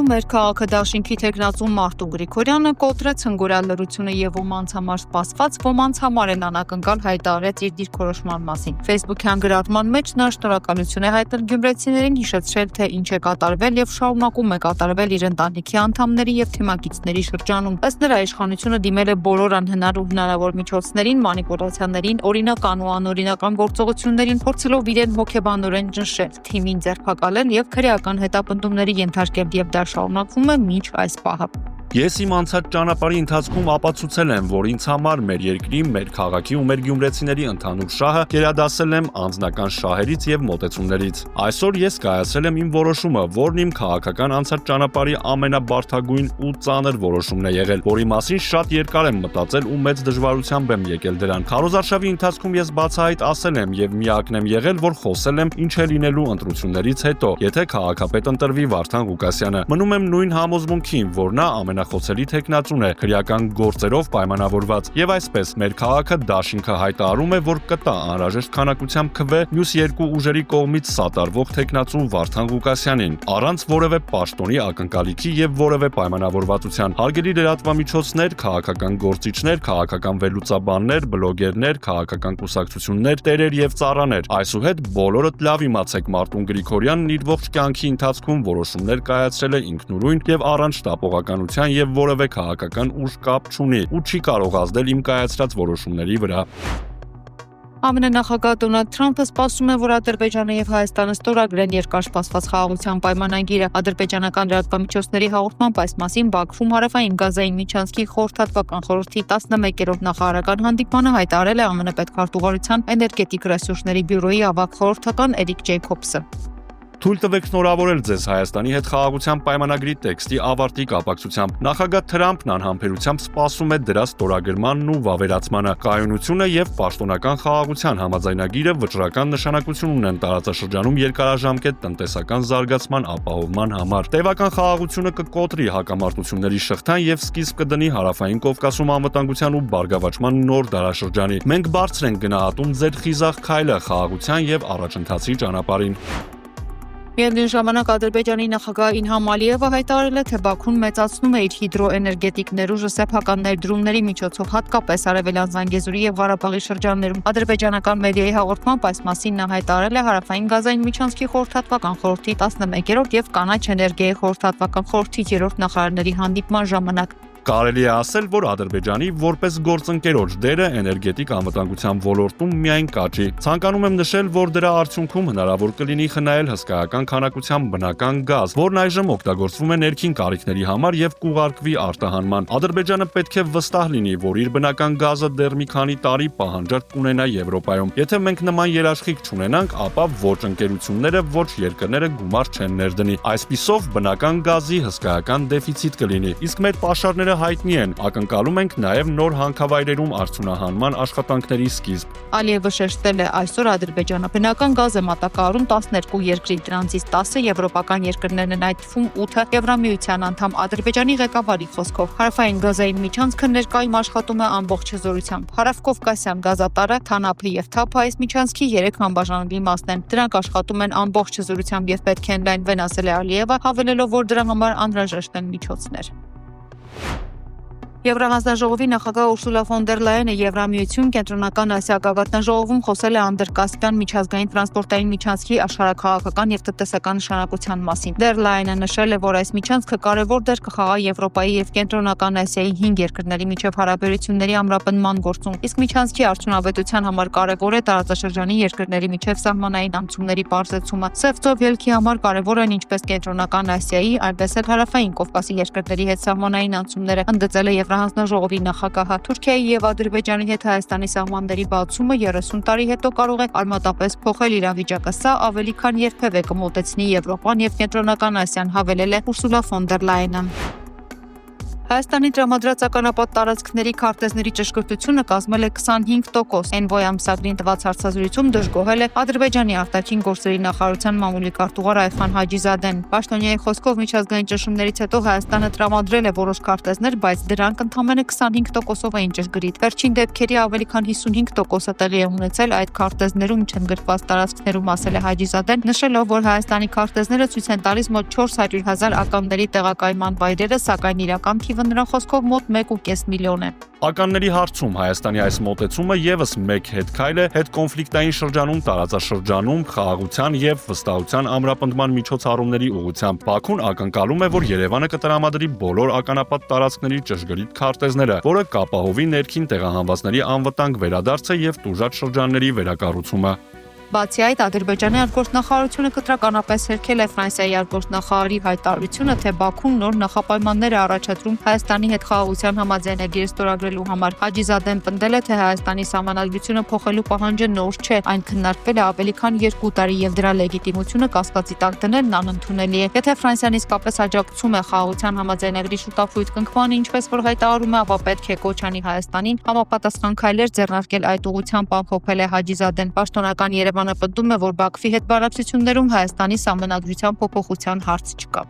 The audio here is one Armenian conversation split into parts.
մեր քաղաքը դաշինքի թեկնածու Մարտու Գրիգորյանը կոտրեց հնգորյալ լրությունը եւ ոմանց համար սպասված, ոմանց համար էլ անակնկալ հայտարարեց իր դիրքորոշման մասին։ Facebook-յան գրառման մեջ նա շնորհակալություն է հայտնել գյումրեցիներին, հիշեցրել, թե ինչ է կատարվել եւ շարունակում է կատարվել իր ընտանիքի անդամների եւ թիմակիցների շրջանում։ Ըստ նրա, իշխանությունը դիմել է բոլոր անհնար ու հնարավոր միջոցներին, մանիպուլյացիաներին, օրինական ու անօրինական գործողություններին, փորձելով իրեն հոգեբանորեն ճնշել, թիմին ձերբակալել եւ քրեական հետապնդումների ենթարկել եւ դա շարունակվում է մինչ այս պահը։ Ես իմ անցած ճանապարհի ընթացքում ապացուցել եմ, որ ինձ համար մեր երկրի, մեր քաղաքի ու մեր գյումրեցիների ընդհանուր շահը գերադասել եմ անձնական շահերից եւ մոտեցումներից։ Այսօր ես կայացրել եմ իմ որոշումը, որն իմ քաղաքական անցած ճանապարհի ամենաբարդագույն ու ծանր որոշումն է եղել, որի մասին շատ երկար եմ մտածել ու մեծ դժվարությամբ եմ եկել դրան։ Քարոզարշավի ընթացքում ես բացահայտ ասել եմ եւ միակն եմ եղել, որ խոսել եմ ինչ է լինելու ընտրություններից հետո, եթե քաղաքապետ ընտրվի Վարդան Ղուկասյանը։ Մնում եմ նույն համոզմունքին, որ նա ամենախոցելի թեկնածուն է, քրեական գործերով պայմանավորված, եւ այսպես մեր քաղաքը դաշինքը հայտարարում է, որ կտա անհրաժեշտ քանակությամբ քվե մյուս երկու ուժերի կողմից սատարվող թեկնածու Վարդան Ղուկասյանին, առանց որևէ պաշտոնի ակնկալիքի եւ որևէ պայմանավորվածության։ Հարգելի լրատվամիջոցներ, քաղաքական գործիչներ, քաղաքական վերլուծաբաններ, բլոգերներ, քաղաքական կուսակցություններ, տերեր եւ ծառաներ, այսուհետ բոլորդ լավ իմացեք, Մարտուն Գրիգորյանն իր ողջ կյանքի ընթացքում որոշումներ կայացրել է ինքնուրույն եւ առանց շտապողականության եւ որևէ քաղաքական ուժ կապ չունի ու չի կարող ազդել իմ կայացրած որոշումների վրա։ ԱՄՆ նախագահ Դոնալդ Թրամփը սպասում է, որ Ադրբեջանը եւ Հայաստանը ստորագրեն երկար սպասված խաղաղության պայմանագիրը։ Ադրբեջանական լրատվամիջոցների հաղորդմամբ այս մասին Բաքվում հարավային Գազային միջանցքի խորհրդատվական խորհրդի 11-րդ նախարարական հանդիպմանը հայտարարել է ԱՄՆ պետքարտուղարության էներգետիկ ռեսուրսների բյուրոյի ավագ խորհրդական Էրիկ Ջեյքոբսը։ Թույլ տվեք շնորհավորել ձեզ Հայաստանի հետ խաղաղության պայմանագրի տեքստի ավարտի կապակցությամբ։ Նախագահ Թրամփն անհամբերությամբ սպասում է դրա ստորագրմանն ու վավերացմանը։ Կայունությունը եւ պաշտոնական խաղաղության համաձայնագիրը վճռական նշանակություն ունեն տարածաշրջանում երկարաժամկետ տնտեսական զարգացման ապահովման համար։ Տևական խաղաղությունը կկոտրի հակամարտությունների շղթան եւ սկիզբ կդնի Հարավային Կովկասում անվտանգության ու բարգավաճման նոր դարաշրջանի։ Մենք բարձր ենք գնահատում ձեր խիզախ քայլը խաղաղության եւ առաջընթացի ճանապարհին։ Միևնույն ժամանակ Ադրբեջանի նախագահ Իլհամ Ալիևը հայտարարել է, թե Բաքուն մեծացնում է իր հիդրոէներգետիկ ներուժը սեփական ներդրումների միջոցով, հատկապես Արևելյան Զանգեզուրի եւ Ղարաբաղի շրջաններում։ Ադրբեջանական մեդիայի հաղորդմամբ այս մասին նա հայտարարել է հարավային Գազային միջանցքի խորհրդատվական խորհրդի 11-րդ եւ կանաչ էներգիայի խորհրդատվական խորհրդի 3-րդ նախարարների հանդիպման ժամանակ։ Կարելի է ասել, որ Ադրբեջանի որպես գործընկերոջ դերը էներգետիկ անվտանգության ոլորտում միայն կաճի։ Ցանկանում եմ նշել, որ դրա արդյունքում հնարավոր կլինի խնայել հսկայական քանակությամբ բնական գազ, որն այժմ օգտագործվում է ներքին կարիքների համար եւ կուղարկվի արտահանման։ Ադրբեջանը պետք է վստահ լինի, որ իր բնական գազը դեռ մի քանի տարի պահանջարկ կունենա Եվրոպայում։ Եթե մենք նման երաշխիք չունենանք, ապա ոչ ընկերությունները, ոչ երկրները գումար չեն ներդնի։ Այսպիսով բնական գազի հսկայական դեֆիցիտ կլինի։ Իսկ մեր պաշարները հայտնի են, ակնկալում ենք նաև նոր հանքավայրերում արդյունահանման աշխատանքների սկիզբ։ Ալիևը շեշտել է, այսօր Ադրբեջանը բնական գազ է մատակարարում 12 երկրի, դրանցից 10-ը եվրոպական երկրներն են, այդ թվում 8-ը Եվրամիության անդամ։ Ադրբեջանի ղեկավարի խոսքով հարավային Գազային միջանցքը ներկայում աշխատում է ամբողջ հզորությամբ։ Հարավկովկասյան գազատարը, Թանափը եւ Թափը այս միջանցքի 3 անբաժանելի մասն են։ Դրանք աշխատում են ամբողջ հզորությամբ եւ պետք է ընդլայնվեն, ասել է Ալիևը, հավելելով, որ դրա համար անհրաժեշտ են միջոցներ։ Եվրահանձնաժողովի նախագահ Ուրսուլա ֆոն դեր Լայենը Եվրամիություն Կենտրոնական Ասիա գագաթնաժողովում խոսել է Անդրկասպյան միջազգային տրանսպորտային միջանցքի աշխարհաքաղաքական եւ տնտեսական նշանակության մասին։ Դեր Լայենը նշել է, որ այս միջանցքը կարևոր դեր կխաղա Եվրոպայի եւ Կենտրոնական Ասիայի 5 երկրների միջև հարաբերությունների ամրապնդման գործում։ Իսկ միջանցքի արդյունավետության համար կարևոր է տարածաշրջանի երկրների միջև սահմանային անցումների պարզեցումը։ Սև ծով ելքի համար կարևոր են ինչպես Կենտրոնական Ասիայի, այնպես էլ Հարավային Կովկասի երկրների հետ սահմանային անցումները, ընդգծել է Եվրահանձնաժողովի նախագահը։ Թուրքիայի եւ Ադրբեջանի հետ Հայաստանի սահմանների բացումը 30 տարի հետո կարող է արմատապես փոխել իրավիճակը։ Սա ավելի քան երբևէ կմոտեցնի Եվրոպան եւ Կենտրոնական Ասիան, հավելել է Ուրսուլա ֆոն դեր Լայենը։ Հայաստանի տրամադրած ականապատ տարածքների քարտեզների ճշգրտությունը կազմել է 25%։ Envoy ամսագրին տված հարցազրույցում դժգոհել է Ադրբեջանի արտաքին գործերի նախարարության մամուլի քարտուղար Այխան Հաջիզադեն։ Պաշտոնյայի խոսքով միջազգային ճնշումներից հետո Հայաստանը տրամադրել է որոշ քարտեզներ, բայց դրանք ընդամենը 25%-ով էին ճշգրիտ։ Վերջին դեպքերի ավելի քան 55%-ը տեղի է ունեցել այդ քարտեզներում չընդգրկված տարածքներում, ասել է Հաջիզադեն, նշելով, որ Հայաստանի քարտեզները ցույց են տալիս մոտ 400,000 ականների տեղակայման վայրերը, սակայն իրական թիվը նրա խոսքով մոտ 1.5 միլիոն է։ Ականների հարցում Հայաստանի այս մոտեցումը եւս մեկ հետքայլ է հետկոնֆլիկտային շրջանում տարածաշրջանում խաղաղության եւ վստահության ամրապնդման միջոցառումների ուղղությամբ։ Բաքուն ակնկալում է, որ Երևանը կտրամադրի բոլոր ականապատ տարածքների ճշգրիտ քարտեզները, որը կապահովի ներքին տեղահանվածների անվտանգ վերադարձը եւ տուժած շրջանների վերակառուցումը։ Բացի այդ, Ադրբեջանի արտգործնախարարությունը կտրականապես հերքել է Ֆրանսիայի արտգործնախարարի հայտարարությունը, թե Բաքուն նոր նախապայմաններ է առաջադրում Հայաստանի հետ խաղաղության համաձայնագիր ստորագրելու համար։ Հաջիզադեն պնդել է, թե Հայաստանի սահմանադրությունը փոխելու պահանջը նոր չէ, այն քննարկվել է ավելի քան 2 տարի եւ դրա լեգիտիմությունը կասկածի տակ դնելն անընդունելի է։ Եթե Ֆրանսիան իսկապես աջակցում է խաղաղության համաձայնագրի շուտափույթ կնքմանը, ինչպես որ հայտարարում է, ապա պետք է կոչ անի Հայաստանին համապատասխան քայլեր ձեռնարկել այդ ուղղությամբ, ամփոփել է Հաջիզադեն։ Պաշտոնական Երևանը պնդում է, որ Բաքվի հետ բանակցություններում Հայաստանի սահմանադրության փոփոխության հարց չկա։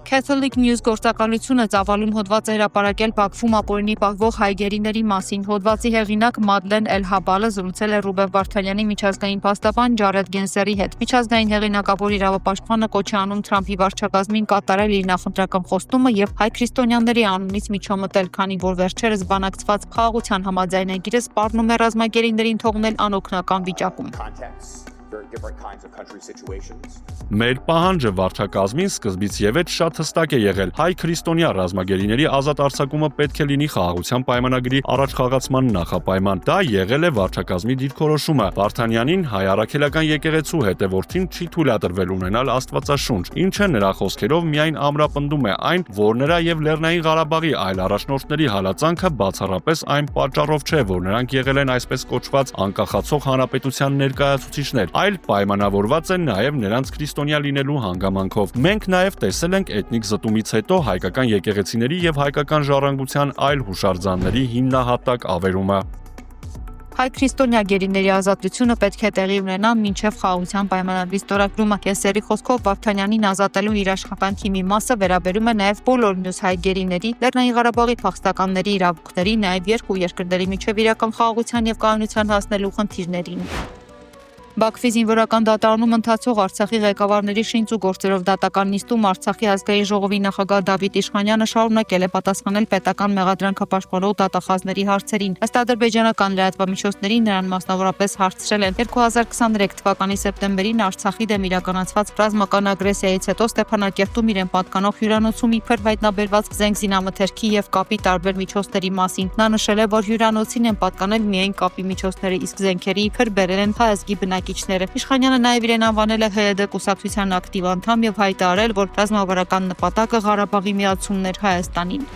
Catholic News գործակալությունը ծավալուն հոդված է հրապարակել Բաքվում ապօրինի պահվող հայ գերիների մասին։ Հոդվածի հեղինակ Մադլեն Էլ-Հաբալը զրուցել է Ռուբեն Վարդանյանի միջազգային փաստաբան Ջարեդ Գենսերի հետ։ Միջազգային հեղինակավոր իրավապաշտպանը կոչ է անում Թրամփի վարչակազմին կատարել իր նախընտրական խոստումը եւ հայ քրիստոնյաների անունից միջամտել, քանի որ վերջերս բանակցված խաղաղության համաձայնագիրը սպառնում է ռազմագերիներին թողնել անօգնական վիճակում։ Մեր պահանջը վարչակազմին սկզբից եւեթ շատ հստակ է եղել։ Հայ քրիստոնյա ռազմագերիների ազատ արձակումը պետք է լինի խաղաղության պայմանագրի առաջխաղացման նախապայման։ Դա եղել է վարչակազմի դիրքորոշումը։ Վարդանյանին հայ առաքելական եկեղեցու հետևորդին չի թույլատրվել ունենալ աստվածաշունչ, ինչը նրա խոսքերով միայն ամրապնդում է այն, որ նրա եւ Լեռնային Ղարաբաղի այլ առաջնորդների հալածանքը բացառապես այն պատճառով չէ, որ նրանք եղել են այսպես կոչված անկախացող հանրապետության ներկայացուցիչներ, այլ պայմանավորված են նաև նրանց քրիստոնյա լինելու հանգամանքով։ Մենք նաև տեսել ենք էթնիկ զտումից հետո հայկական եկեղեցիների եւ հայկական ժառանգության այլ հուշարձանների հիմնահատակ ավերումը։ Հայ քրիստոնյա գերիների ազատությունը պետք է տեղի ունենա մինչև խաղաղության պայմանագրի ստորագրումը։ Կեսերի խոսքով Վարդանյանին ազատելու իր աշխատանքի մի մասը վերաբերում է նաև բոլոր մյուս հայ գերիների, Լեռնային Ղարաբաղի փախստականների իրավունքների, նաև երկու երկրների միջև իրական խաղաղության եւ կայունության հասնելու խնդիրներին։ Բաքվի զինվորական դատարանում ընթացող Արցախի ղեկավարների շինծու գործերով դատական նիստում Արցախի ազգային ժողովի նախագահ Դավիթ Իշխանյանը շարունակել է պատասխանել պետական մեղադրանքը պաշտպանող դատախազների հարցերին։ Ըստ ադրբեջանական լրատվամիջոցների նրան մասնավորապես հարցրել են 2023 թվականի սեպտեմբերին Արցախի դեմ իրականացված ռազմական ագրեսիայից հետո Ստեփանակերտում իրեն պատկանող հյուրանոցում իբր հայտնաբերված զենք զինամթերքի եւ կապի տարբեր միջոցների մասին։ Նա նշել է, որ հյուրանոցին են պատկանել միայն կապի միջոցները, իսկ զենքերը իբր բերել են հայ ազգի Իշխանյանը նաև իրեն անվանել է ՀՅԴ կուսակցության ակտիվ անդամ եւ հայտարարել, որ ռազմավարական նպատակը Ղարաբաղի միացումն էր Հայաստանին։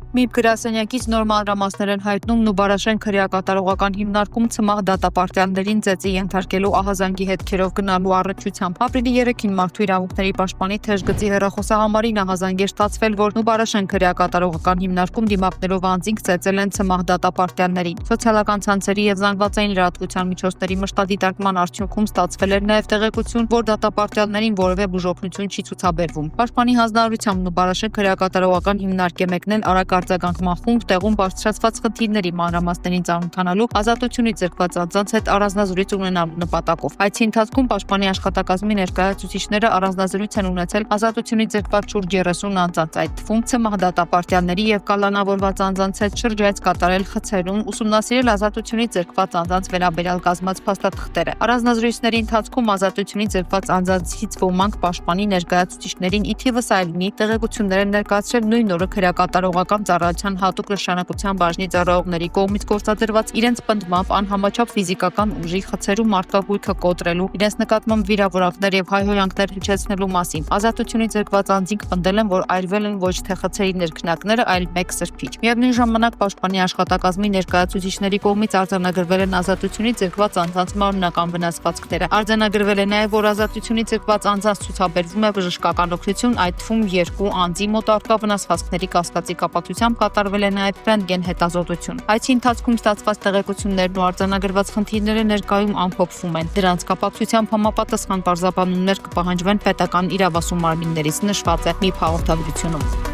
ՄԻԲ գրասենյակից նոր մանրամասներ են հայտնում Նուբարաշեն քրեակատարողական հիմնարկում ցմահ դատապարտյալներին ծեծի ենթարկելու ահազանգի հետքերով գնալու առնչությամբ։ Ապրիլի 3-ին Մարդու իրավունքների պաշտպանի թեժ գծի հեռախոսահամարին ահազանգ է ստացվել, որ Նուբարաշեն քրեակատարողական հիմնարկում դիմակներով անձինք ծեծել են ցմահ դատապարտյալներին։ Սոցիալական ցանցերի եւ զանգվածային լրատվության միջոցների մշտադիտարկման արդյունքում ստացվել էր նաեւ տեղեկություն, որ դատապարտյալներին որևէ բուժօգնություն չի ցուցաբերվում։ Պաշտպանի հանձնարարությամբ Նուբարաշեն քրեակատարողական հիմնարկ է մեկնել արագ արձագանքման խումբ տեղում բարձրացված խնդիրների մանրամասներին ծանոթանալու, ազատությունից զրկված անձանց հետ առանձնազրույց ունենալու նպատակով։ Այցի ընթացքում պաշտպանի աշխատակազմի ներկայացուցիչները առանձնազրույց են ունեցել ազատությունից զրկված շուրջ 30 անձանց, այդ թվում ցմահ դատապարտյալների եւ կալանավորված անձանց հետ շրջայց կատարել խցերում, ուսումնասիրել ազատությունից զրկված անձանց վերաբերյալ կազմած փաստաթղթերը։ Առանձնազրույցների ընթացքում ազատությունից զրկված անձանցից ոմանք պաշտպանի ներկայացուցիչներին ի թիվս այլնի տեղեկություններ են ներկայացրել նույն օրը քրեակատարողական ծառայության հատուկ նշանակության բաժնի ծառայողների կողմից գործադրված իրենց պնդմամբ անհամաչափ ֆիզիկական ուժի խցերու մարտահույքը կոտրելու, իրենց նկատմամբ վիրավորանքներ եւ հայհոյանքներ հնչեցնելու մասին։ Ազատությունից զրկված անձինք պնդել են, որ այրվել են ոչ թե խցերի ներքնակները, այլ մեկ սրբիչ։ Միևնույն ժամանակ պաշտպանի աշխատակազմի ներկայացուցիչների կողմից արձանագրվել են ազատությունից զրկված անձանց մարմնական վնասվածքները։ Արձանագրվել է նաեւ, որ ազատությունից զրկված անձանց ցուցաբերվում է բժշկական օգնություն, այդ թվում 2 անձի մոտ առկա վնասվածքների կասկածի կապակցությամբ կատարվել է նաեւ ռենտգեն հետազոտություն։ Այսի ընթացքում ստացված տեղեկություններն ու արձանագրված խնդիրները ներկայում ամփոփվում են։ Դրանց կապակցությամբ համապատասխան պարզաբանումներ կպահանջվեն պետական իրավասու մարմիններից, նշված է ՄԻՓ հաղորդագրությունում։